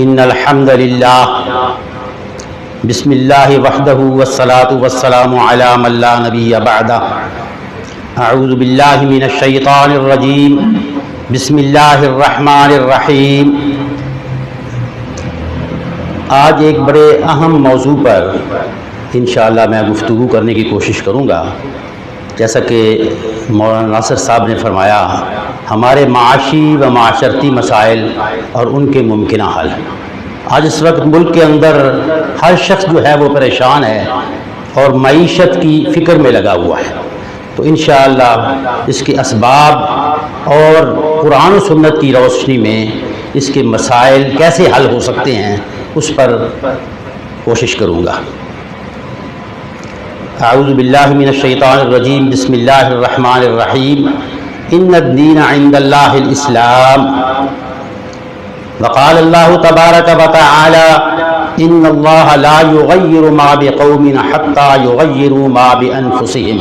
ان الحمد للہ بسم اللہ وحدہ والصلاة والسلام علی من لا نبی بعدہ اعوذ باللہ من الشیطان الرجیم بسم اللہ الرحمن الرحیم۔ آج ایک بڑے اہم موضوع پر انشاءاللہ میں گفتگو کرنے کی کوشش کروں گا۔ جیسا کہ مولانا ناصر صاحب نے فرمایا، ہمارے معاشی و معاشرتی مسائل اور ان کے ممکنہ حل۔ آج اس وقت ملک کے اندر ہر شخص جو ہے وہ پریشان ہے اور معیشت کی فکر میں لگا ہوا ہے، تو انشاءاللہ اس کے اسباب اور قرآن و سنت کی روشنی میں اس کے مسائل کیسے حل ہو سکتے ہیں اس پر کوشش کروں گا۔ اعوذ باللہ من الشیطان الرجیم بسم اللہ الرحمن الرحیم۔ ان الدین عند اللہ الاسلام۔ وقال اللہ تبارک وتعالی ان اللہ لا یغیر ما بقوم حتی یغیروا ما بانفسہم۔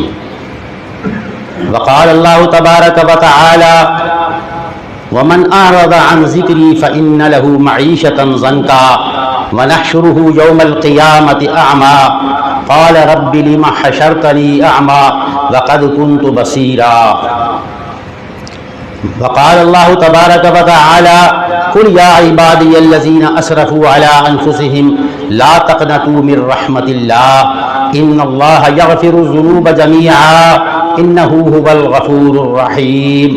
وقال اللہ تبارک وتعالی ومن اعرض عن ذکری فإن له معیشۃ ضنکا ونحشرہ یوم القیامۃ اعمی قال رب لم حشرتنی اعمی وقد كنت بصیرا۔ وقال اللہ تبارک وتعالی قل یا عبادی الذین اسرفوا علی انفسہم لا تقنطوا من رحمت اللہ ان اللہ یغفر الذنوب جمیعا انہ هو الغفور الرحیم۔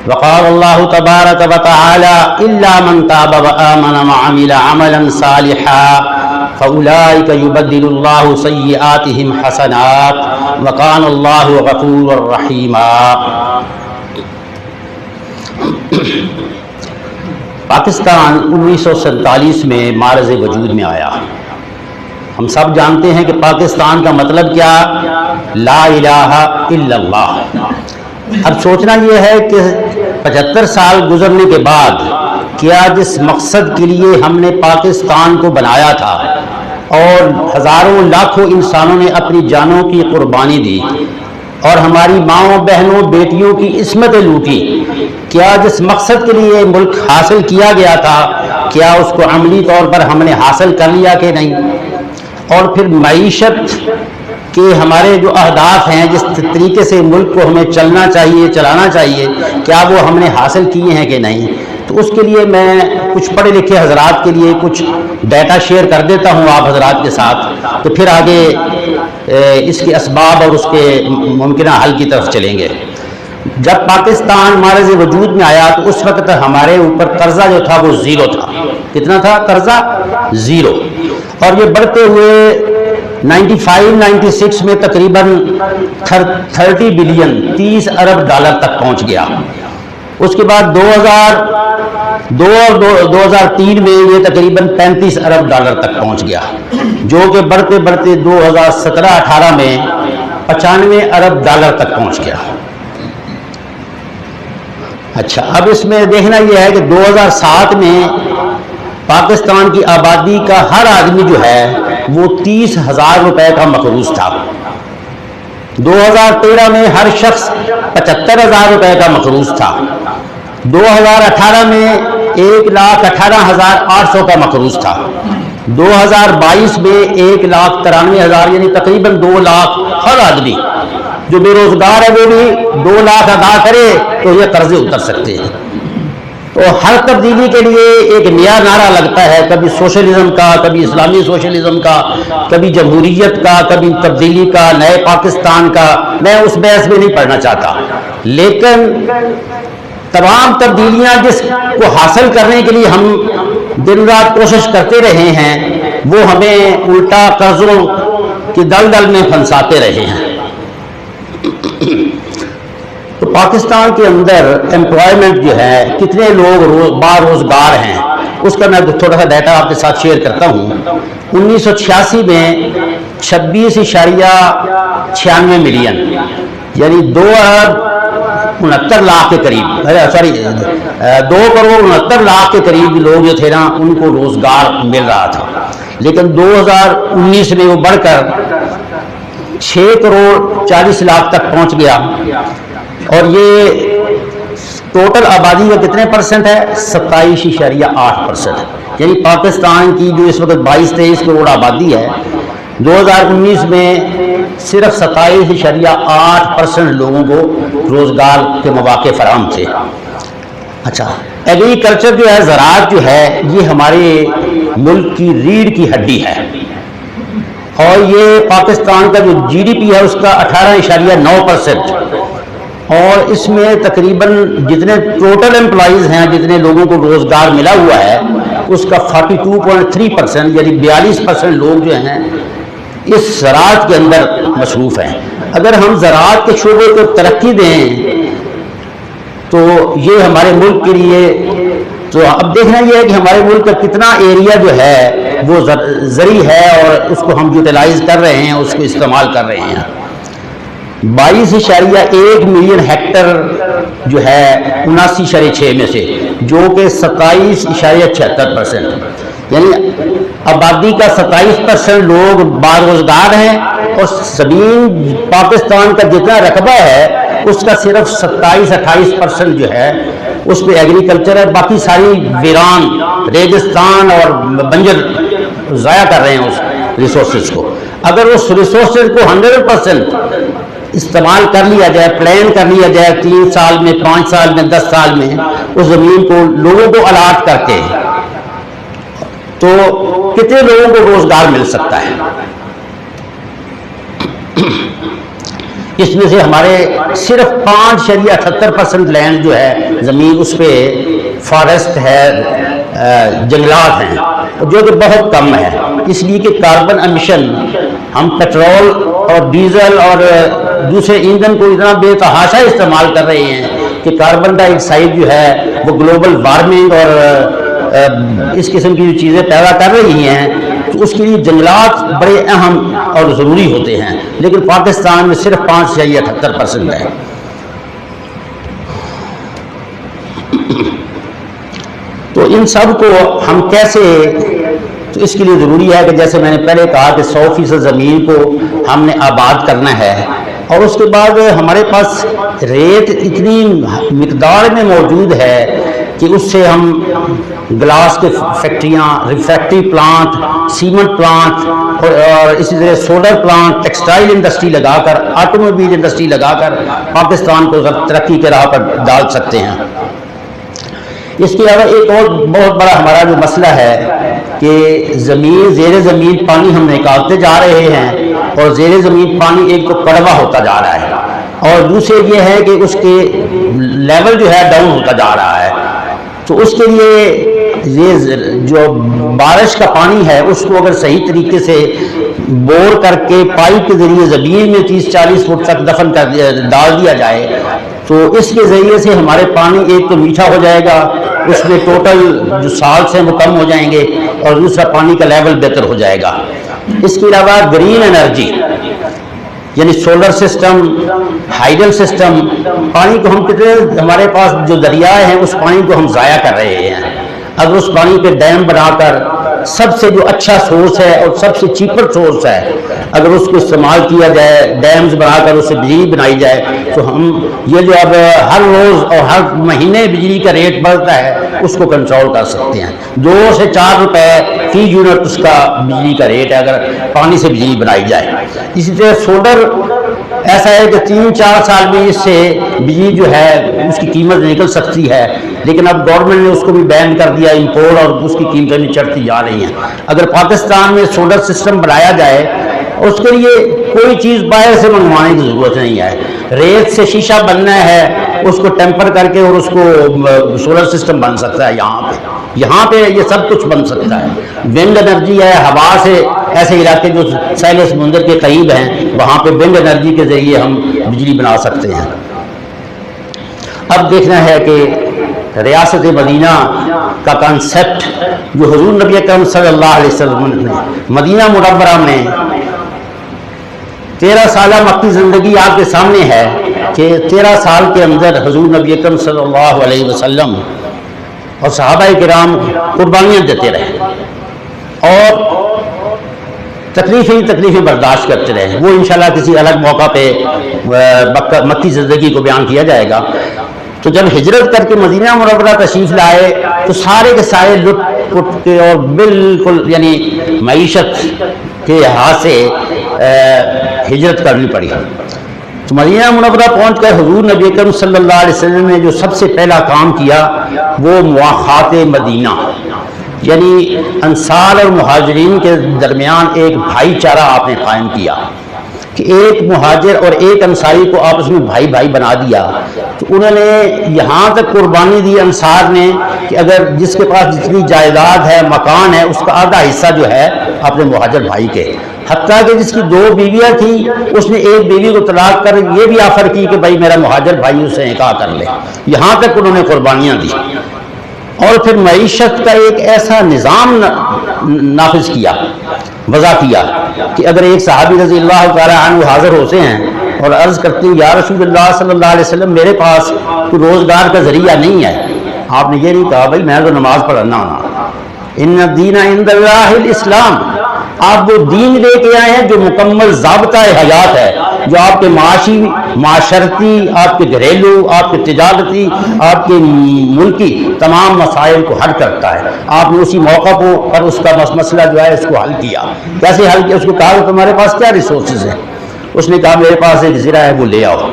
وقال اللہ تبارک وتعالی الا من تاب وآمن وعمل عملا صالحا فأولئک یبدل اللہ سیئاتہم حسنات وکان اللہ غفورا رحیما۔ پاکستان 1947 میں معرض وجود میں آیا۔ ہم سب جانتے ہیں کہ پاکستان کا مطلب کیا؟ لا الہ الا اللہ۔ اب سوچنا یہ ہے کہ 75 سال گزرنے کے بعد کیا جس مقصد کے لیے ہم نے پاکستان کو بنایا تھا اور ہزاروں لاکھوں انسانوں نے اپنی جانوں کی قربانی دی اور ہماری ماؤں بہنوں بیٹیوں کی عصمتیں لوٹی، کیا جس مقصد کے لیے ملک حاصل کیا گیا تھا کیا اس کو عملی طور پر ہم نے حاصل کر لیا کہ نہیں؟ اور پھر معیشت کہ ہمارے جو اہداف ہیں، جس طریقے سے ملک کو ہمیں چلنا چاہیے چلانا چاہیے، کیا وہ ہم نے حاصل کیے ہیں کہ نہیں؟ تو اس کے لیے میں کچھ پڑھے لکھے حضرات کے لیے کچھ ڈیٹا شیئر کر دیتا ہوں آپ حضرات کے ساتھ، تو پھر آگے اس کے اسباب اور اس کے ممکنہ حل کی طرف چلیں گے۔ جب پاکستان معرض وجود میں آیا تو اس وقت ہمارے اوپر قرضہ جو تھا وہ زیرو تھا۔ کتنا تھا قرضہ؟ زیرو۔ اور یہ بڑھتے ہوئے 95-96 میں تقریباً 30 بلین 30 ارب ڈالر تک پہنچ گیا۔ اس کے بعد 2002 اور 2003 میں یہ تقریباً 35 ارب ڈالر تک پہنچ گیا، جو کہ بڑھتے بڑھتے 2017-18 میں 95 ارب ڈالر تک پہنچ گیا۔ اچھا، اب اس میں دیکھنا یہ ہے کہ 2007 میں پاکستان کی آبادی کا ہر آدمی جو ہے وہ 30,000 روپے کا مقروض تھا۔ 2013 میں ہر شخص 75,000 روپے کا مقروض تھا۔ 2018 میں 1,18,800 کا مقروض تھا۔ 2022 میں 1,93,000 یعنی تقریباً 2 لاکھ ہر آدمی جو بے روزگار ہے وہ بھی 2 لاکھ ادا کرے تو یہ قرضے اتر سکتے ہیں۔ تو ہر تبدیلی کے لیے ایک نیا نعرہ لگتا ہے، کبھی سوشلزم کا، کبھی اسلامی سوشلزم کا، کبھی جمہوریت کا، کبھی تبدیلی کا، نئے پاکستان کا۔ میں اس بحث میں نہیں پڑھنا چاہتا، لیکن تمام تبدیلیاں جس کو حاصل کرنے کے لیے ہم دن رات کوشش کرتے رہے ہیں وہ ہمیں الٹا قرضوں کی دلدل میں پھنساتے رہے ہیں۔ تو پاکستان کے اندر امپلائمنٹ جو ہے، کتنے لوگ باروزگار ہیں، اس کا میں تھوڑا سا ڈیٹا آپ کے ساتھ شیئر کرتا ہوں۔ 1986 میں 26.96 ملین یعنی 2 ارب 69 لاکھ کے قریب 2 کروڑ 69 لاکھ کے قریب لوگ جو تھے نا ان کو روزگار مل رہا تھا، لیکن 2019 میں وہ بڑھ کر 6 کروڑ 40 لاکھ تک پہنچ گیا۔ اور یہ ٹوٹل آبادی کا کتنے پرسنٹ ہے؟ 27.8%. یعنی پاکستان کی جو اس وقت 22-23 کروڑ آبادی ہے، 2019 میں صرف 27.8% لوگوں کو روزگار کے مواقع فراہم تھے. اچھا، ایگریکلچر جو ہے، زراعت جو ہے، یہ ہمارے ملک کی ریڑھ کی ہڈی ہے، اور یہ پاکستان کا جو جی ڈی پی ہے اس کا 18.9%، اور اس میں تقریباً جتنے ٹوٹل امپلائیز ہیں، جتنے لوگوں کو روزگار ملا ہوا ہے، اس کا 42.3%، یعنی 42% لوگ جو ہیں اس زراعت کے اندر مصروف ہیں. اگر ہم زراعت کے شعبے کو ترقی دیں تو یہ ہمارے ملک کے لیے، تو اب دیکھنا یہ ہے کہ ہمارے ملک کا کتنا ایریا جو ہے وہ زرعی ہے، اور اس کو ہم یوٹیلائز کر رہے ہیں، اس کو استعمال کر رہے ہیں. 22.1 ملین ہیکٹر جو ہے 79.6 میں سے، جو کہ 27.76%، یعنی آبادی کا 27% لوگ باروزگار ہیں، اور زمین پاکستان کا جتنا رقبہ ہے اس کا صرف 27-28% جو ہے اس پہ ایگریکلچر ہے. باقی ساری ویران، ریگستان اور بنجر ضائع کر رہے ہیں اس ریسورسز کو. اگر اس ریسورسز کو 100% استعمال کر لیا جائے، پلان کر لیا جائے 3 سال میں، 5 سال میں، 10 سال میں، اس زمین کو لوگوں کو الاٹ کر کے، تو کتنے لوگوں کو روزگار مل سکتا ہے. اس میں سے ہمارے صرف 5.78% لینڈ جو ہے زمین، اس پہ فارسٹ ہے، جنگلات ہیں، جو کہ بہت کم ہے. اس لیے کہ کاربن امیشن، ہم پیٹرول اور ڈیزل اور دوسرے ایندھن کو اتنا بے تحاشا استعمال کر رہے ہیں کہ کاربن ڈائی آکسائڈ جو ہے وہ گلوبل وارمنگ اور اس قسم کی جو چیزیں پیدا کر رہی ہیں، تو اس کے لیے جنگلات بڑے اہم اور ضروری ہوتے ہیں. لیکن پاکستان میں صرف 5.78% ہے. تو ان سب کو ہم کیسے، تو اس کے لیے ضروری ہے کہ جیسے میں نے پہلے کہا کہ 100% زمین کو ہم نے آباد کرنا ہے، اور اس کے بعد ہمارے پاس ریت اتنی مقدار میں موجود ہے کہ اس سے ہم گلاس کے فیکٹریاں، ریفریکٹری پلانٹ، سیمنٹ پلانٹ، اور اسی طرح سولر پلانٹ، ٹیکسٹائل انڈسٹری لگا کر، آٹو موبائل انڈسٹری لگا کر پاکستان کو ترقی کے راہ پر ڈال سکتے ہیں. اس کے علاوہ ایک اور بہت بڑا ہمارا جو مسئلہ ہے کہ زمین، زیر زمین پانی ہم نکالتے جا رہے ہیں، اور زیر زمین پانی ایک تو کڑوا ہوتا جا رہا ہے، اور دوسرے یہ ہے کہ اس کے لیول جو ہے ڈاؤن ہوتا جا رہا ہے. تو اس کے لیے یہ جو بارش کا پانی ہے اس کو اگر صحیح طریقے سے بور کر کے پائپ کے ذریعے زمین میں 30-40 فٹ تک دفن کر ڈال دیا جائے، تو اس کے ذریعے سے ہمارے پانی ایک تو میٹھا ہو جائے گا، اس میں ٹوٹل جو سالٹس ہیں وہ کم ہو جائیں گے، اور دوسرا پانی کا لیول بہتر ہو جائے گا. اس کے علاوہ گرین انرجی، یعنی سولر سسٹم، ہائیڈل سسٹم، پانی کو ہم کتنے، ہمارے پاس جو دریائے ہیں اس پانی کو ہم ضائع کر رہے ہیں. اگر اس پانی پہ ڈیم بنا کر، سب سے جو اچھا سورس ہے اور سب سے چیپر سورس ہے، اگر اس کو استعمال کیا جائے، ڈیمز بنا کر اس سے بجلی بنائی جائے، تو ہم یہ جو اب ہر روز اور ہر مہینے بجلی کا ریٹ بڑھتا ہے اس کو کنٹرول کر سکتے ہیں. 2 سے 4 روپے فی یونٹ اس کا بجلی کا ریٹ ہے اگر پانی سے بجلی بنائی جائے. اسی طرح سولر ایسا ہے کہ 3-4 سال میں اس سے بجلی جو ہے اس کی قیمت نکل سکتی ہے، لیکن اب گورنمنٹ نے اس کو بھی بین کر دیا امپورٹ، اور اس کی قیمتیں بھی چڑھتی جا رہی ہیں. اگر پاکستان میں سولر سسٹم بنایا جائے، اس کے لیے کوئی چیز باہر سے منگوانے کی ضرورت نہیں ہے. ریت سے شیشہ بننا ہے، اس کو ٹیمپر کر کے اور اس کو سولر سسٹم بن سکتا ہے. یہاں پہ یہ سب کچھ بن سکتا ہے. ونڈ انرجی ہے، ہوا سے، ایسے علاقے جو ساحل سمندر کے قریب ہیں وہاں پہ ونڈ انرجی کے ذریعے ہم بجلی بنا سکتے ہیں. اب دیکھنا ہے کہ ریاست مدینہ کا کانسیپٹ جو حضور نبی اکرم صلی اللہ علیہ وسلم نے مدینہ منورہ میں 13 سالہ مکی زندگی آپ کے سامنے ہے کہ 13 سال کے اندر حضور نبی اکرم صلی اللہ علیہ وسلم اور صحابہ کرام قربانیاں دیتے رہے اور تکلیفیں برداشت کرتے رہے. وہ انشاءاللہ کسی الگ موقع پہ مکی زندگی کو بیان کیا جائے گا. تو جب ہجرت کر کے مدینہ منورہ تشریف لائے تو سارے کے سارے لٹ پٹ کے اور بالکل یعنی معیشت کے لحاظ سے ہجرت کرنی پڑی. تو مدینہ منورہ پہنچ کر حضور نبی اکرم صلی اللہ علیہ وسلم نے جو سب سے پہلا کام کیا وہ مواخات مدینہ، یعنی انصار اور مہاجرین کے درمیان ایک بھائی چارہ آپ نے قائم کیا کہ ایک مہاجر اور ایک انصاری کو آپس میں بھائی بھائی بنا دیا. تو انہوں نے یہاں تک قربانی دی انصار نے کہ اگر جس کے پاس جتنی جائیداد ہے، مکان ہے، اس کا آدھا حصہ جو ہے اپنے مہاجر بھائی کے، حتیٰ کہ جس کی 2 بیویاں تھیں اس نے ایک بیوی کو طلاق کر یہ بھی آفر کی کہ بھائی میرا مہاجر بھائی اسے نکاح کر لے. یہاں تک انہوں نے قربانیاں دی اور پھر معیشت کا ایک ایسا نظام نافذ کیا، وضع کیا کہ اگر ایک صحابی رضی اللہ تعالی عنہ حاضر ہوتے ہیں اور عرض کرتے ہیں یا رسول اللہ صلی اللہ علیہ وسلم میرے پاس کوئی روزگار کا ذریعہ نہیں ہے، آپ نے یہ نہیں کہا بھائی میں تو نماز پڑھنا ہونا، ان الدین عند اللہ الاسلام، آپ وہ دین لے کے آئے ہیں جو مکمل ضابطہ حیات ہے، جو آپ کے معاشی، معاشرتی، آپ کے گھریلو، آپ کے تجارتی، آپ کے ملکی تمام مسائل کو حل کرتا ہے. آپ نے اسی موقع پر اس کا مسئلہ جو ہے اس کو حل کیا. کیسے حل کیا؟ اس کو کہا کہ تمہارے پاس کیا ریسورسز ہیں؟ اس نے کہا میرے پاس ایک زرہ ہے وہ لے آؤ.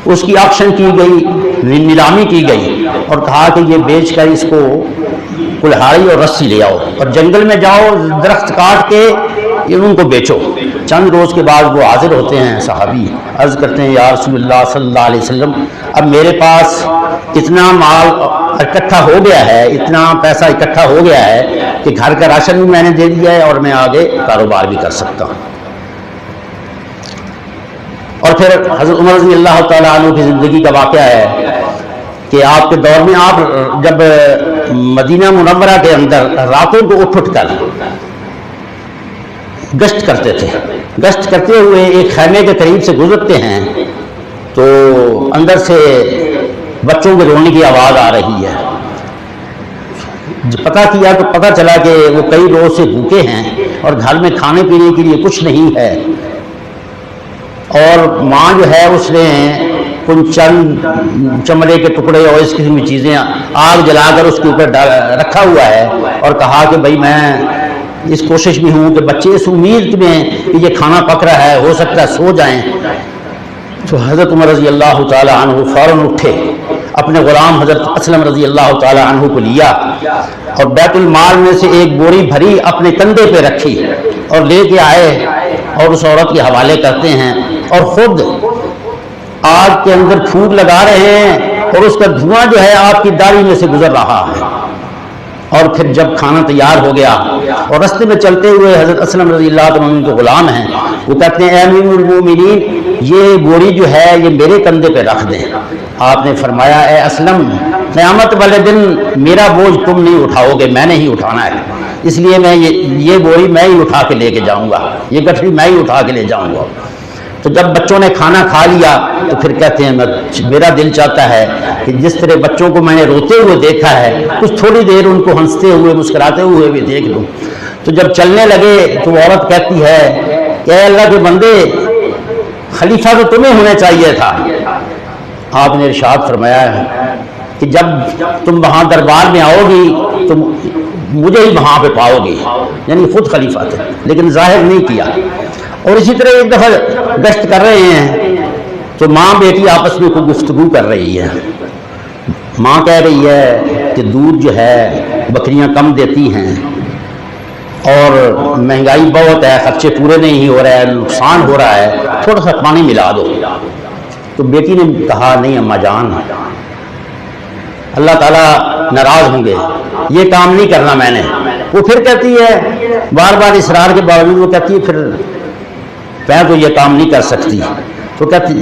اس کی آکشن کی گئی، نیلامی کی گئی اور کہا کہ یہ بیچ کر اس کو کلہاڑی اور رسی لے آؤ اور جنگل میں جاؤ، درخت کاٹ کے ان کو بیچو. چند روز کے بعد وہ حاضر ہوتے ہیں صحابی، عرض کرتے ہیں یا رسول اللہ صلی اللہ علیہ وسلم اب میرے پاس اتنا مال اکٹھا ہو گیا ہے، اتنا پیسہ اکٹھا ہو گیا ہے کہ گھر کا راشن بھی میں نے دے دیا ہے اور میں آگے کاروبار بھی کر سکتا ہوں. اور پھر حضرت عمر رضی اللہ تعالیٰ عنہ کی زندگی کا واقعہ ہے کہ آپ کے دور میں آپ جب مدینہ منورہ کے اندر راتوں کو اٹھ کر گشت کرتے تھے، گشت کرتے ہوئے ایک خیمے کے قریب سے گزرتے ہیں تو اندر سے بچوں کے رونے کی آواز آ رہی ہے. پتہ کیا تو پتہ چلا کہ وہ کئی روز سے بھوکے ہیں اور گھر میں کھانے پینے کے لیے کچھ نہیں ہے اور ماں جو ہے اس نے کچھ چند چمڑے کے ٹکڑے اور اس قسم کی چیزیں آگ جلا کر اس کے اوپر رکھا ہوا ہے اور کہا کہ بھائی میں اس کوشش میں ہوں کہ بچے اس امید میں کہ یہ کھانا پک رہا ہے، ہو سکتا ہے سو جائیں. تو حضرت عمر رضی اللہ تعالی عنہ فوراً اٹھے، اپنے غلام حضرت اسلم رضی اللہ تعالی عنہ کو لیا اور بیت المال میں سے ایک بوری بھری اپنے کندھے پہ رکھی اور لے کے آئے اور اس عورت کے حوالے کرتے ہیں اور خود آگ کے اندر پھونک لگا رہے ہیں اور اس کا دھواں جو ہے آپ کی داڑھی میں سے گزر رہا ہے. اور پھر جب کھانا تیار ہو گیا اور رستے میں چلتے ہوئے حضرت اسلم رضی اللہ عنہ کے غلام ہیں، وہ کہتے ہیں اے امیر المومنین یہ بوری جو ہے یہ میرے کندھے پہ رکھ دیں. آپ نے فرمایا اے اسلم قیامت والے دن میرا بوجھ تم نہیں اٹھاؤ گے، میں نے ہی اٹھانا ہے، اس لیے میں یہ بوری میں ہی اٹھا کے لے کے جاؤں گا، یہ گٹھڑی میں ہی اٹھا کے لے جاؤں گا. تو جب بچوں نے کھانا کھا لیا تو پھر کہتے ہیں میرا دل چاہتا ہے کہ جس طرح بچوں کو میں نے روتے ہوئے دیکھا ہے کچھ تھوڑی دیر ان کو ہنستے ہوئے مسکراتے ہوئے بھی دیکھ لوں. تو جب چلنے لگے تو وہ عورت کہتی ہے کہ اے اللہ کے بندے خلیفہ تو تمہیں ہونا چاہیے تھا. آپ نے ارشاد فرمایا ہے کہ جب تم وہاں دربار میں آؤ گی تو مجھے ہی وہاں پہ پاؤ گی، یعنی خود خلیفہ تھے لیکن ظاہر نہیں کیا. اور اسی طرح ایک دفعہ گشت کر رہے ہیں تو ماں بیٹی آپس میں کوئی گفتگو کر رہی ہے. ماں کہہ رہی ہے کہ دودھ جو ہے بکریاں کم دیتی ہیں اور مہنگائی بہت ہے، خرچے پورے نہیں ہو رہے ہیں، نقصان ہو رہا ہے، تھوڑا سا پانی ملا دو. تو بیٹی نے کہا نہیں اماں جان، اللہ تعالیٰ ناراض ہوں گے، یہ کام نہیں کرنا میں نے. وہ پھر کہتی ہے بار بار اصرار کے باوجود وہ کہتی ہے پھر میں تو یہ کام نہیں کر سکتی. تو کہتی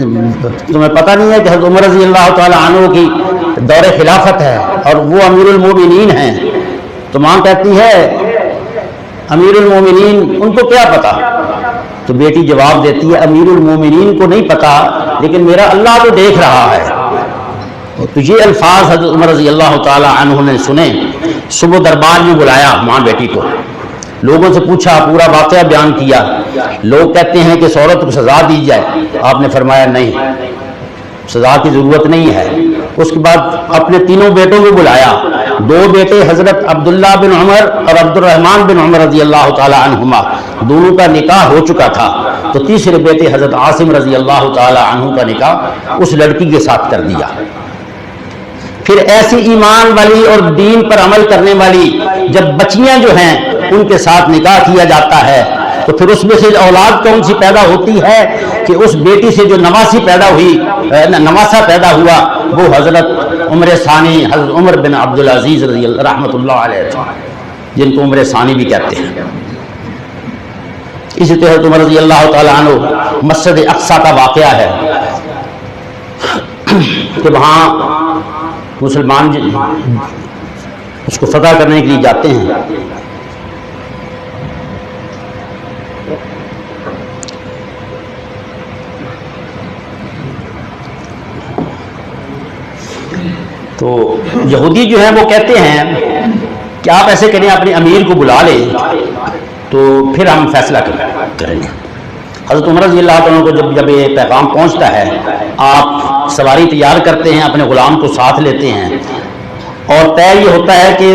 تمہیں پتہ نہیں ہے کہ حضرت عمر رضی اللہ تعالی عنہ کی دور خلافت ہے اور وہ امیر المومنین ہیں. تو ماں کہتی ہے امیر المومنین ان کو کیا پتا؟ تو بیٹی جواب دیتی ہے امیر المومنین کو نہیں پتا لیکن میرا اللہ تو دیکھ رہا ہے. تو یہ الفاظ حضرت عمر رضی اللہ تعالی عنہ نے سنے. صبح دربار میں بلایا ماں بیٹی کو، لوگوں سے پوچھا، پورا واقعہ بیان کیا. لوگ کہتے ہیں کہ اس عورت کو سزا دی جائے. آپ نے فرمایا نہیں، سزا کی ضرورت نہیں ہے۔ اس کے بعد اپنے تینوں بیٹوں کو بلایا، دو بیٹے حضرت عبداللہ بن عمر اور عبد الرحمن بن عمر رضی اللہ تعالی عنہما، دونوں کا نکاح ہو چکا تھا، تو تیسرے بیٹے حضرت عاصم رضی اللہ تعالی عنہ کا نکاح اس لڑکی کے ساتھ کر دیا۔ پھر ایسی ایمان والی اور دین پر عمل کرنے والی جب بچیاں جو ہیں ان کے ساتھ نکاح کیا جاتا ہے تو پھر اس میں سے اولاد کون سی پیدا ہوتی ہے کہ اس بیٹی سے جو نواسی پیدا ہوئی، نواسا پیدا ہوا، وہ حضرت عمر ثانی، حضرت عمر بن عبدالعزیز رضی اللہ رحمۃ اللہ علیہ تھے، جن کو عمر ثانی بھی کہتے ہیں۔ اسی طرح عمر رضی اللہ تعالیٰ عنہ مسجد اقصی کا واقعہ ہے کہ وہاں مسلمان اس کو فتح کرنے کے لیے جاتے ہیں، تو یہودی جو ہیں وہ کہتے ہیں کہ آپ ایسے کریں، اپنے امیر کو بلا لیں تو پھر ہم فیصلہ کریں گے۔ حضرت عمر رضی اللہ عنہ کو جب یہ پیغام پہنچتا ہے، آپ سواری تیار کرتے ہیں، اپنے غلام کو ساتھ لیتے ہیں، اور طے یہ ہوتا ہے کہ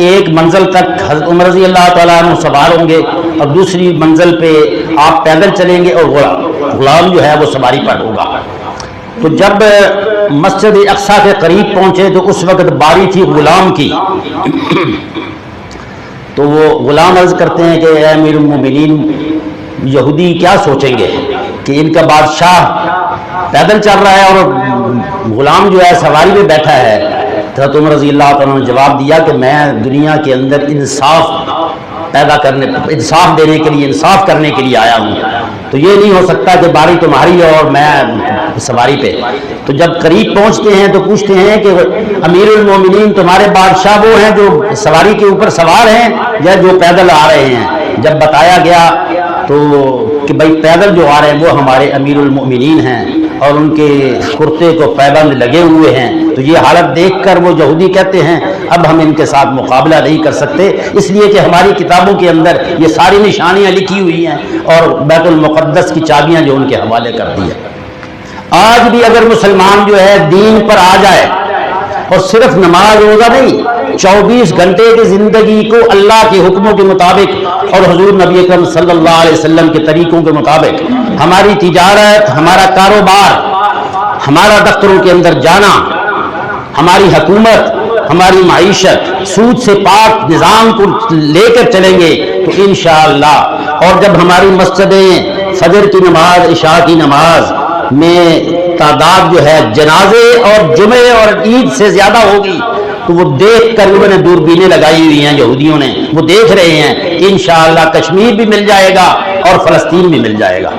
ایک منزل تک حضرت عمر رضی اللہ تعالیٰ عنہ سوار ہوں گے اور دوسری منزل پہ آپ پیدل چلیں گے اور غلام جو ہے وہ سواری پر ہوگا۔ تو جب مسجد اقصی کے قریب پہنچے تو اس وقت باری تھی غلام کی، تو وہ غلام عرض کرتے ہیں کہ اے امیر المومنین، یہودی کیا سوچیں گے کہ ان کا بادشاہ پیدل چل رہا ہے اور غلام جو ہے سواری میں بیٹھا ہے۔ حضرت عمر رضی اللہ عنہ نے جواب دیا کہ میں دنیا کے اندر انصاف دینے کے لیے، انصاف کرنے کے لیے آیا ہوں، تو یہ نہیں ہو سکتا کہ باری تمہاری ہے اور میں سواری پہ۔ تو جب قریب پہنچتے ہیں تو پوچھتے ہیں کہ امیر المومنین، تمہارے بادشاہ وہ ہیں جو سواری کے اوپر سوار ہیں یا جو پیدل آ رہے ہیں؟ جب بتایا گیا تو کہ بھائی پیدل جو آ رہے ہیں وہ ہمارے امیر المؤمنین ہیں اور ان کے کرتے کو پیبند لگے ہوئے ہیں، تو یہ حالت دیکھ کر وہ یہودی کہتے ہیں اب ہم ان کے ساتھ مقابلہ نہیں کر سکتے، اس لیے کہ ہماری کتابوں کے اندر یہ ساری نشانیاں لکھی ہوئی ہیں اور بیت المقدس کی چابیاں جو ان کے حوالے کر دی ہے۔ آج بھی اگر مسلمان جو ہے دین پر آ جائے اور صرف نماز روزہ نہیں، 24 گھنٹے کی زندگی کو اللہ کے حکموں کے مطابق اور حضور نبی اکرم صلی اللہ علیہ وسلم کے طریقوں کے مطابق ہماری تجارت، ہمارا کاروبار، ہمارا دفتروں کے اندر جانا، ہماری حکومت، ہماری معیشت سود سے پاک نظام کو لے کر چلیں گے تو انشاءاللہ، اور جب ہماری مسجدیں فجر کی نماز، عشاء کی نماز میں تعداد جو ہے جنازے اور جمعے اور عید سے زیادہ ہوگی تو وہ دیکھ کر انہوں نے دوربینیں لگائی ہوئی ہیں یہودیوں نے، وہ دیکھ رہے ہیں کہ انشاءاللہ کشمیر بھی مل جائے گا اور فلسطین بھی مل جائے گا۔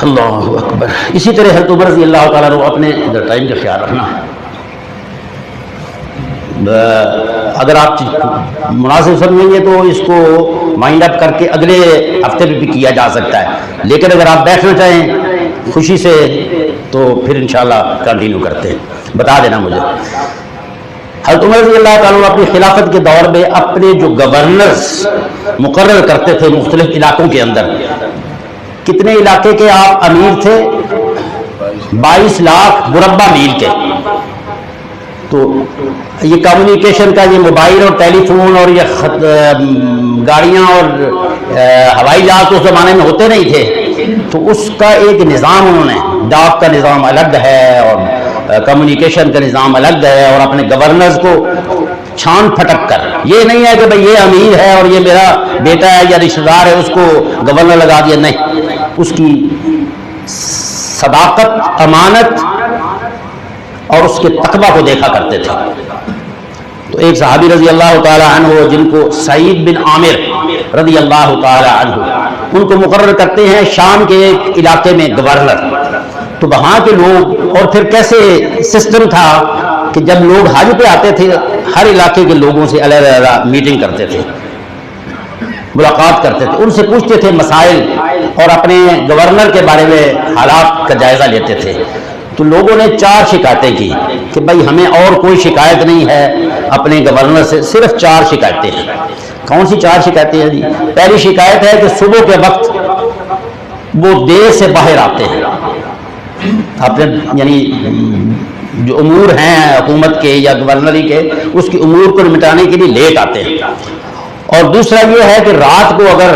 اللہ اکبر۔ اسی طرح حضرت عمر رضی اللہ تعالیٰ عنہ اپنے ٹائم کا خیال رکھنا، اگر آپ مناسب سمجھیں گے تو اس کو مائنڈ اپ کر کے اگلے ہفتے بھی کیا جا سکتا ہے، لیکن اگر آپ بیٹھنا چاہیں خوشی سے تو پھر انشاءاللہ کنٹینیو کرتے ہیں، بتا دینا مجھے۔ حضرت عمر رضی اللہ تعالیٰ اپنی خلافت کے دور میں اپنے جو گورنرز مقرر کرتے تھے مختلف علاقوں کے اندر، کتنے علاقے کے آپ امیر تھے؟ 22 لاکھ مربع میل کے۔ تو یہ کمیونیکیشن کا، یہ موبائل اور ٹیلی فون اور یہ گاڑیاں اور ہوائی جہاز تو اس زمانے میں ہوتے نہیں تھے، تو اس کا ایک نظام انہوں نے، ڈاک کا نظام الگ ہے اور کمیونیکیشن کا نظام الگ ہے، اور اپنے گورنرز کو چھان پھٹک کر، یہ نہیں ہے کہ بھئی یہ امیر ہے اور یہ میرا بیٹا ہے یا رشتہ دار ہے اس کو گورنر لگا دیا، نہیں، اس کی صداقت، امانت اور اس کے تقوی کو دیکھا کرتے تھے۔ تو ایک صحابی رضی اللہ تعالی عنہ جن کو سعید بن عامر رضی اللہ تعالی عنہ، ان کو مقرر کرتے ہیں شام کے ایک علاقے میں گورنر۔ تو وہاں کے لوگ، اور پھر کیسے سسٹم تھا کہ جب لوگ حج پہ آتے تھے ہر علاقے کے لوگوں سے علیحدہ میٹنگ کرتے تھے، ملاقات کرتے تھے، ان سے پوچھتے تھے مسائل اور اپنے گورنر کے بارے میں حالات کا جائزہ لیتے تھے۔ تو لوگوں نے 4 شکایتیں کی کہ بھائی ہمیں اور کوئی شکایت نہیں ہے اپنے گورنر سے، صرف 4 شکایتیں ہیں۔ کون سی 4 شکایتیں ہیں جی؟ پہلی شکایت ہے کہ صبح کے وقت وہ دیر سے باہر آتے ہیں، اپنے یعنی جو امور ہیں حکومت کے یا گورنری کے، اس کے امور کو نمٹانے کے لیے لیٹ آتے ہیں۔ اور دوسرا یہ ہے کہ رات کو اگر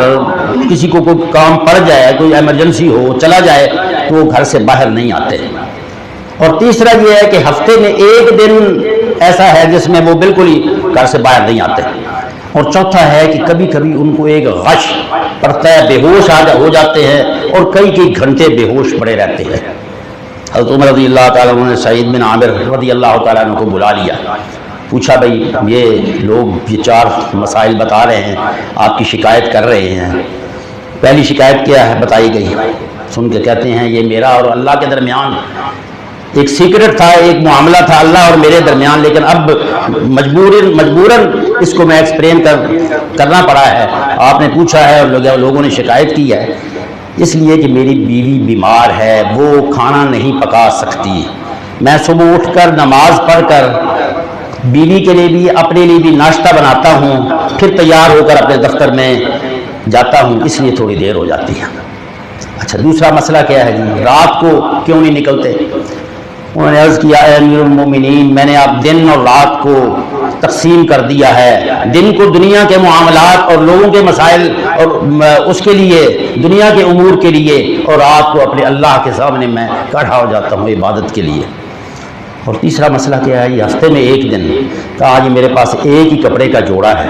کسی کو کوئی کام پڑ جائے، کوئی ایمرجنسی ہو، چلا جائے، تو وہ گھر سے باہر نہیں آتے۔ اور تیسرا یہ ہے کہ ہفتے میں ایک دن ایسا ہے جس میں وہ بالکل ہی گھر سے باہر نہیں آتے۔ اور چوتھا ہے کہ کبھی کبھی ان کو ایک غش پڑتا ہے، بے ہوش ہو جاتے ہیں اور کئی گھنٹے بے ہوش پڑے رہتے ہیں۔ حضرت عمر رضی اللہ تعالیٰ عنہ نے سعید بن عامر رضی اللہ تعالیٰ عنہ کو بلا لیا، پوچھا بھائی یہ لوگ یہ 4 مسائل بتا رہے ہیں، آپ کی شکایت کر رہے ہیں، پہلی شکایت کیا ہے بتائی گئی۔ سن کے کہتے ہیں یہ میرا اور اللہ کے درمیان ایک سیکرٹ تھا، ایک معاملہ تھا اللہ اور میرے درمیان، لیکن اب مجبوراً اس کو میں ایکسپلین کرنا پڑا ہے، آپ نے پوچھا ہے اور لوگوں نے شکایت کی ہے، اس لیے کہ میری بیوی بیمار ہے، وہ کھانا نہیں پکا سکتی، میں صبح اٹھ کر نماز پڑھ کر بیوی کے لیے بھی اپنے لیے بھی ناشتہ بناتا ہوں، پھر تیار ہو کر اپنے دفتر میں جاتا ہوں، اس لیے تھوڑی دیر ہو جاتی ہے۔ اچھا دوسرا مسئلہ کیا ہے جی، رات کو کیوں نہیں نکلتے؟ انہوں نے عرض کیا اے امیر المومنین، میں نے آپ دن اور رات کو تقسیم کر دیا ہے، دن کو دنیا کے معاملات اور لوگوں کے مسائل اور اس کے لیے دنیا کے امور کے لیے، اور رات کو اپنے اللہ کے سامنے میں کھڑا ہو جاتا ہوں عبادت کے لیے۔ اور تیسرا مسئلہ کیا ہے، یہ ہفتے میں ایک دن، تو آج میرے پاس ایک ہی کپڑے کا جوڑا ہے،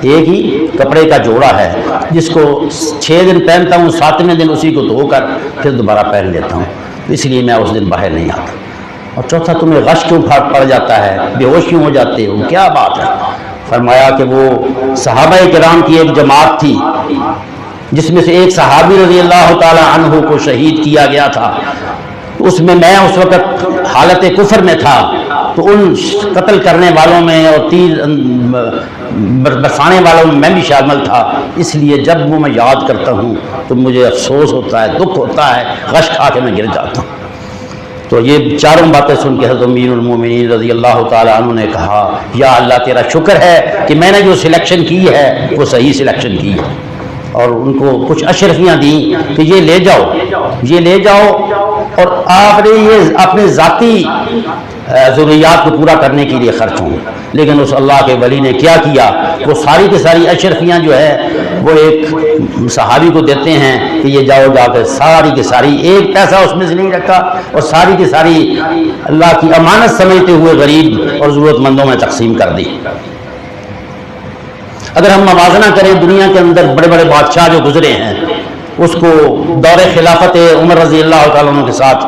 ایک ہی کپڑے کا جوڑا ہے جس کو 6 دن پہنتا ہوں، 7ویں دن اسی کو دھو کر پھر دوبارہ پہن لیتا ہوں، اس لیے میں اس دن باہر نہیں آتا۔ اور چوتھا تمہیں غش کیوں پڑ جاتا ہے، بے ہوش کیوں ہو جاتے ہو، کیا بات ہے؟ فرمایا کہ وہ صحابہ کرام کی ایک جماعت تھی جس میں سے ایک صحابی رضی اللہ تعالی عنہ کو شہید کیا گیا تھا، اس میں وقت حالت کفر میں تھا، تو ان قتل کرنے والوں میں اور تیر برسانے والوں میں بھی شامل تھا، اس لیے جب وہ میں یاد کرتا ہوں تو مجھے افسوس ہوتا ہے، دکھ ہوتا ہے، غش کھا کے میں گر جاتا ہوں۔ تو یہ چاروں باتیں سن کے حضرت امیر المومنین رضی اللہ تعالیٰ عنہ نے کہا یا اللہ تیرا شکر ہے کہ میں نے جو سلیکشن کی ہے وہ صحیح سلیکشن کی ہے، اور ان کو کچھ اشرفیاں دیں کہ یہ لے جاؤ اور آپ نے یہ اپنے ذاتی ضروریات کو پورا کرنے کے لیے خرچ ہوں۔ لیکن اس اللہ کے ولی نے کیا کیا، وہ ساری کی ساری اشرفیاں جو ہے وہ ایک صحابی کو دیتے ہیں کہ یہ جاؤ جا کر ساری کی ساری، ایک پیسہ اس میں سے نہیں رکھا، اور ساری کی ساری اللہ کی امانت سمجھتے ہوئے غریب اور ضرورت مندوں میں تقسیم کر دی۔ اگر ہم موازنہ کریں دنیا کے اندر بڑے بڑے بادشاہ جو گزرے ہیں، اس کو دور خلافت عمر رضی اللہ تعالیٰ عنہ کے ساتھ،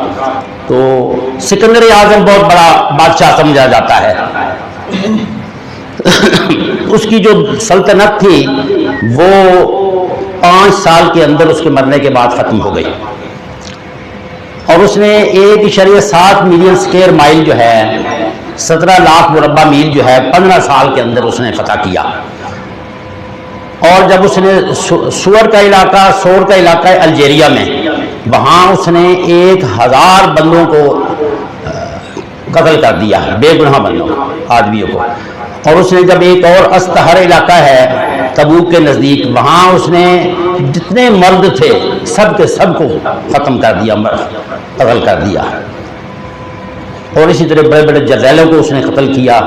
تو سکندر اعظم بہت بڑا بادشاہ سمجھا جاتا ہے، اس کی جو سلطنت تھی وہ 5 سال کے اندر اس کے مرنے کے بعد ختم ہو گئی، اور اس نے 1.7 ملین اسکوائر مائل جو ہے 17 لاکھ مربع میل جو ہے 15 سال کے اندر اس نے فتح کیا۔ اور جب اس نے سور کا علاقہ ہے الجیریا میں، وہاں اس نے 1000 بندوں کو قتل کر دیا، بے گناہ بندوں آدمیوں کو۔ اور اس نے جب ایک اور استہر علاقہ ہے تبوک کے نزدیک، وہاں اس نے جتنے مرد تھے سب کے سب کو ختم کر دیا، قتل کر دیا۔ اور اسی طرح بڑے بڑے جرنیلوں کو اس نے قتل کیا۔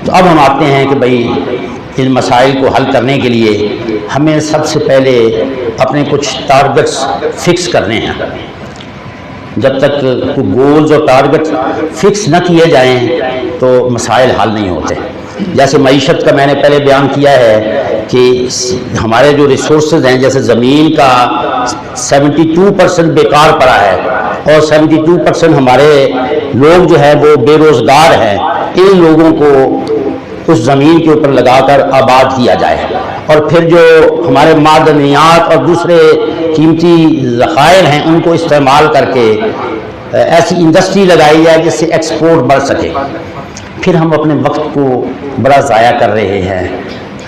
تو اب ہم آتے ہیں کہ بھائی ان مسائل کو حل کرنے کے لیے ہمیں سب سے پہلے اپنے کچھ ٹارگٹس فکس کرنے ہیں۔ جب تک کوئی گولز اور ٹارگٹ فکس نہ کیے جائیں تو مسائل حل نہیں ہوتے۔ جیسے معیشت کا میں نے پہلے بیان کیا ہے کہ ہمارے جو ریسورسز ہیں، جیسے زمین کا 72% بیکار پڑا ہے، اور 72% ہمارے لوگ جو ہے وہ بے روزگار ہیں، ان لوگوں کو اس زمین کے اوپر لگا کر آباد کیا جائے، اور پھر جو ہمارے معدنیات اور دوسرے قیمتی ذخائر ہیں ان کو استعمال کر کے ایسی انڈسٹری لگائی جائے جس سے ایکسپورٹ بڑھ سکے۔ پھر ہم اپنے وقت کو بڑا ضائع کر رہے ہیں۔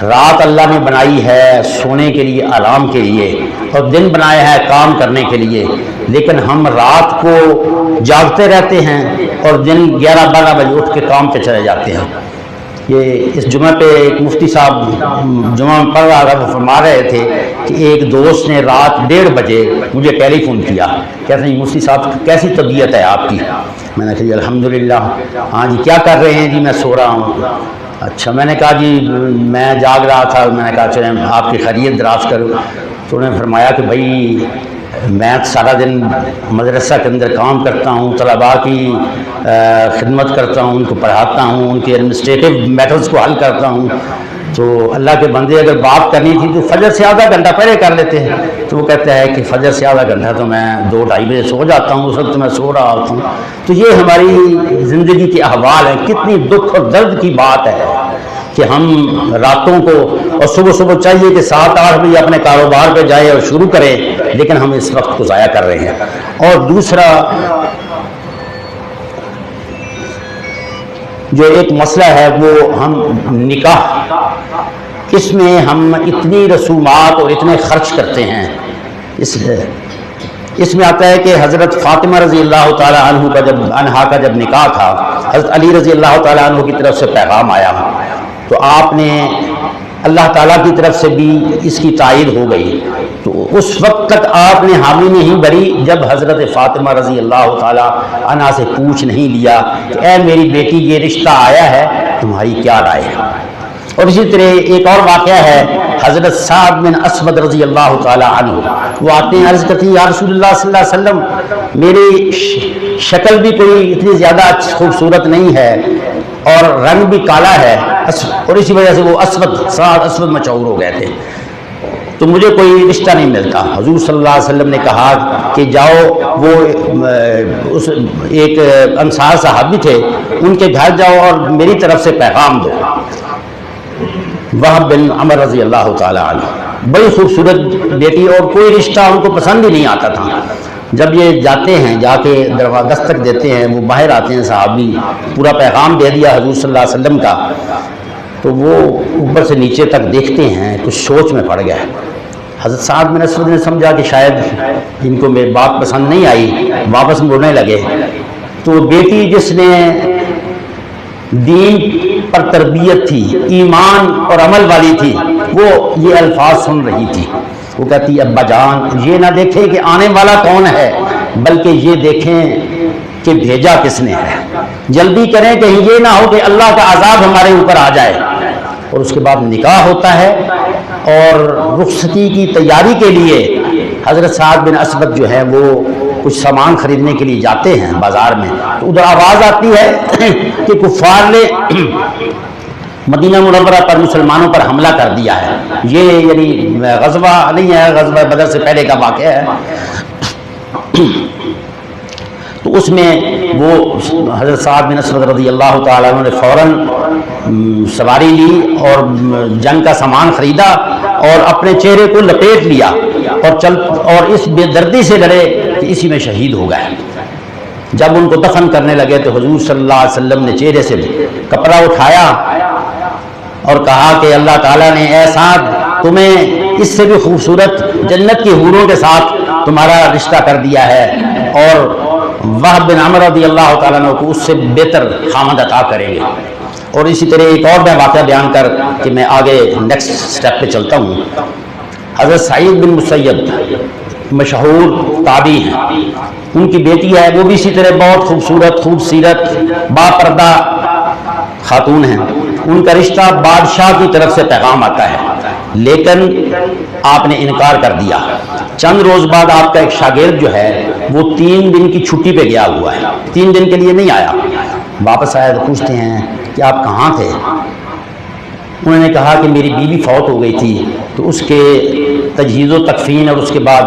رات اللہ نے بنائی ہے سونے کے لیے، آرام کے لیے، اور دن بنایا ہے کام کرنے کے لیے، لیکن ہم رات کو جاگتے رہتے ہیں اور دن 11-12 بجے اٹھ کے کام پہ چلے جاتے ہیں۔ یہ اس جمعہ پہ ایک مفتی صاحب جمعہ میں پڑھ رہا تھا، وہ فرما رہے تھے کہ ایک دوست نے رات 1:30 بجے مجھے ٹیلی فون کیا، کہتے ہیں مفتی صاحب کیسی طبیعت ہے آپ کی؟ میں نے کہا جی الحمدللہ۔ ہاں جی کیا کر رہے ہیں؟ جی میں سو رہا ہوں۔ اچھا، میں نے کہا جی میں جاگ رہا تھا، میں نے کہا چلیں آپ کی خیریت دراز کروں۔ تو انہوں نے فرمایا کہ بھائی میں سارا دن مدرسہ کے اندر کام کرتا ہوں، طلباء کی خدمت کرتا ہوں، ان کو پڑھاتا ہوں، ان کے ایڈمنسٹریٹو میٹرز کو حل کرتا ہوں، تو اللہ کے بندے اگر بات کرنی تھی تو فجر سے آدھا گھنٹہ پہلے کر لیتے ہیں۔ تو وہ کہتا ہے کہ فجر سے آدھا گھنٹہ تو میں 2-2:30 بجے سو جاتا ہوں، اس وقت میں سو رہا ہوتا ہوں۔ تو یہ ہماری زندگی کے احوال ہیں، کتنی دکھ اور درد کی بات ہے کہ ہم راتوں کو، اور صبح چاہیے کہ 7-8 بجے اپنے کاروبار پہ جائیں اور شروع کریں، لیکن ہم اس وقت کو ضائع کر رہے ہیں۔ اور دوسرا جو ایک مسئلہ ہے وہ ہم نکاح، اس میں ہم اتنی رسومات اور اتنے خرچ کرتے ہیں۔ اس میں آتا ہے کہ حضرت فاطمہ رضی اللہ تعالیٰ عنہا کا جب نکاح تھا، حضرت علی رضی اللہ تعالیٰ عنہ کی طرف سے پیغام آیا، تو آپ نے اللہ تعالیٰ کی طرف سے بھی اس کی تائید ہو گئی۔ تو اس وقت تک آپ نے حامی نہیں بھری جب حضرت فاطمہ رضی اللہ تعالیٰ عنہا سے پوچھ نہیں لیا کہ اے میری بیٹی یہ رشتہ آیا ہے، تمہاری کیا رائے ہے؟ اور اسی طرح ایک اور واقعہ ہے، حضرت سعد بن اسود رضی اللہ تعالیٰ عنہ، وہ آتے ہیں عرض کرتے ہیں یا رسول اللہ صلی اللہ علیہ وسلم میری شکل بھی کوئی اتنی زیادہ خوبصورت نہیں ہے اور رنگ بھی کالا ہے، اور اسی وجہ سے وہ سعد اسود مشہور ہو گئے تھے، تو مجھے کوئی رشتہ نہیں ملتا۔ حضور صلی اللہ علیہ وسلم نے کہا کہ جاؤ، وہ ایک انصار صحابی تھے، ان کے گھر جاؤ اور میری طرف سے پیغام دو۔ وہب بن عمر رضی اللہ تعالیٰ عنہ، بڑی خوبصورت بیٹی، اور کوئی رشتہ ان کو پسند ہی نہیں آتا تھا۔ جب یہ جاتے ہیں، جا کے دروازہ دستک دیتے ہیں، وہ باہر آتے ہیں صحابی، پورا پیغام دے دیا حضور صلی اللہ علیہ وسلم کا، تو وہ اوپر سے نیچے تک دیکھتے ہیں، کچھ سوچ میں پڑ گیا۔ حضرت سعد بن اسود نے سمجھا کہ شاید ان کو میری بات پسند نہیں آئی، واپس مڑنے لگے۔ تو وہ بیٹی جس نے دین پر تربیت تھی، ایمان اور عمل والی تھی، وہ یہ الفاظ سن رہی تھی۔ وہ کہتی ابا جان یہ نہ دیکھیں کہ آنے والا کون ہے، بلکہ یہ دیکھیں کہ بھیجا کس نے ہے، جلدی کریں کہیں یہ نہ ہو کہ اللہ کا عذاب ہمارے اوپر آ جائے۔ اور اس کے بعد نکاح ہوتا ہے، اور رخصتی کی تیاری کے لیے حضرت سعد بن اسود جو ہے وہ کچھ سامان خریدنے کے لیے جاتے ہیں بازار میں، تو ادھر آواز آتی ہے کہ کفار نے مدینہ منورہ پر مسلمانوں پر حملہ کر دیا ہے۔ یہ یعنی غزوہ نہیں ہے، غزوہ بدر سے پہلے کا واقعہ ہے۔ تو اس میں وہ حضرت سعد بن اسود رضی اللہ تعالیٰ عنہ نے فوراً سواری لی اور جنگ کا سامان خریدا اور اپنے چہرے کو لپیٹ لیا اور اس بے دردی سے لڑے کہ اسی میں شہید ہو گئے۔ جب ان کو دفن کرنے لگے تو حضور صلی اللہ علیہ وسلم نے چہرے سے کپڑا اٹھایا اور کہا کہ اللہ تعالیٰ نے اے سعد تمہیں اس سے بھی خوبصورت جنت کی حوروں کے ساتھ تمہارا رشتہ کر دیا ہے، اور وہب بن عمر رضی اللہ تعالیٰ عنہ کو اس سے بہتر خامد عطا کریں گے۔ اور اسی طرح ایک اور میں واقعہ بیان کر کہ میں آگے نیکسٹ سٹیپ پہ چلتا ہوں۔ حضرت سعید بن مسیب مشہور تابعی ہیں، ان کی بیٹی ہے، وہ بھی اسی طرح بہت خوبصورت خوبصیرت با پردہ خاتون ہیں۔ ان کا رشتہ بادشاہ کی طرف سے پیغام آتا ہے، لیکن آپ نے انکار کر دیا۔ چند روز بعد آپ کا ایک شاگرد جو ہے وہ 3 دن کی چھٹی پہ گیا ہوا ہے، 3 دن کے لیے نہیں آیا، واپس آیا تو پوچھتے ہیں کہ آپ کہاں تھے؟ انہوں نے کہا کہ میری بیوی فوت ہو گئی تھی، تو اس کے تجہیز و تکفین اور اس کے بعد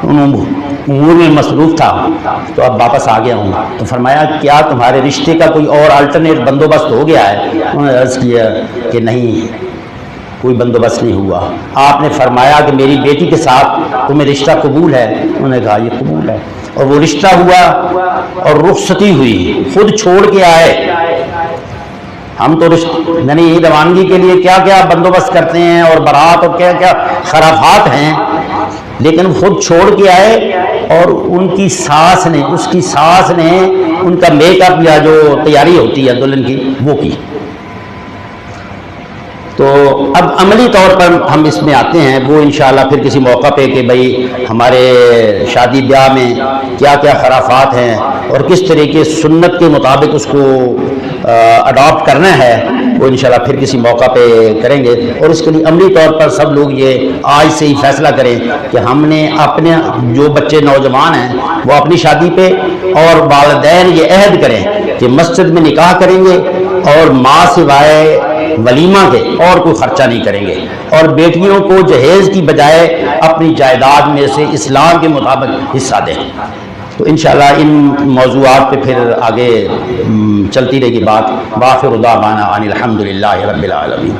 امور میں مصروف تھا، تو اب واپس آ گیا ہوں۔ تو فرمایا کیا تمہارے رشتے کا کوئی اور الٹرنیٹ بندوبست ہو گیا ہے؟ انہوں نے عرض کیا کہ نہیں، کوئی بندوبست نہیں ہوا۔ آپ نے فرمایا کہ میری بیٹی کے ساتھ تمہیں رشتہ قبول ہے؟ انہوں نے کہا یہ قبول ہے، اور وہ رشتہ ہوا اور رخصتی ہوئی، خود چھوڑ کے آئے۔ ہم تو یعنی روانگی کے لیے کیا کیا بندوبست کرتے ہیں اور بارات اور کیا کیا خرافات ہیں، لیکن خود چھوڑ کے آئے، اور ان کی ساس نے ان کا میک اپ یا جو تیاری ہوتی ہے دلہن کی وہ کی۔ تو اب عملی طور پر ہم اس میں آتے ہیں، وہ انشاءاللہ پھر کسی موقع پہ کہ بھئی ہمارے شادی بیاہ میں کیا کیا خرافات ہیں اور کس طریقے سنت کے مطابق اس کو اڈاپٹ کرنا ہے، وہ انشاءاللہ پھر کسی موقع پہ کریں گے۔ اور اس کے لیے عملی طور پر سب لوگ یہ آج سے ہی فیصلہ کریں کہ ہم نے اپنے جو بچے نوجوان ہیں وہ اپنی شادی پہ، اور والدین یہ عہد کریں کہ مسجد میں نکاح کریں گے اور ماں سوائے ولیمہ کے اور کوئی خرچہ نہیں کریں گے، اور بیٹیوں کو جہیز کی بجائے اپنی جائیداد میں سے اسلام کے مطابق حصہ دیں۔ تو انشاءاللہ ان موضوعات پہ پھر آگے چلتی رہے گی بات۔ وآخر دعوانا ان الحمدللہ رب العالمین۔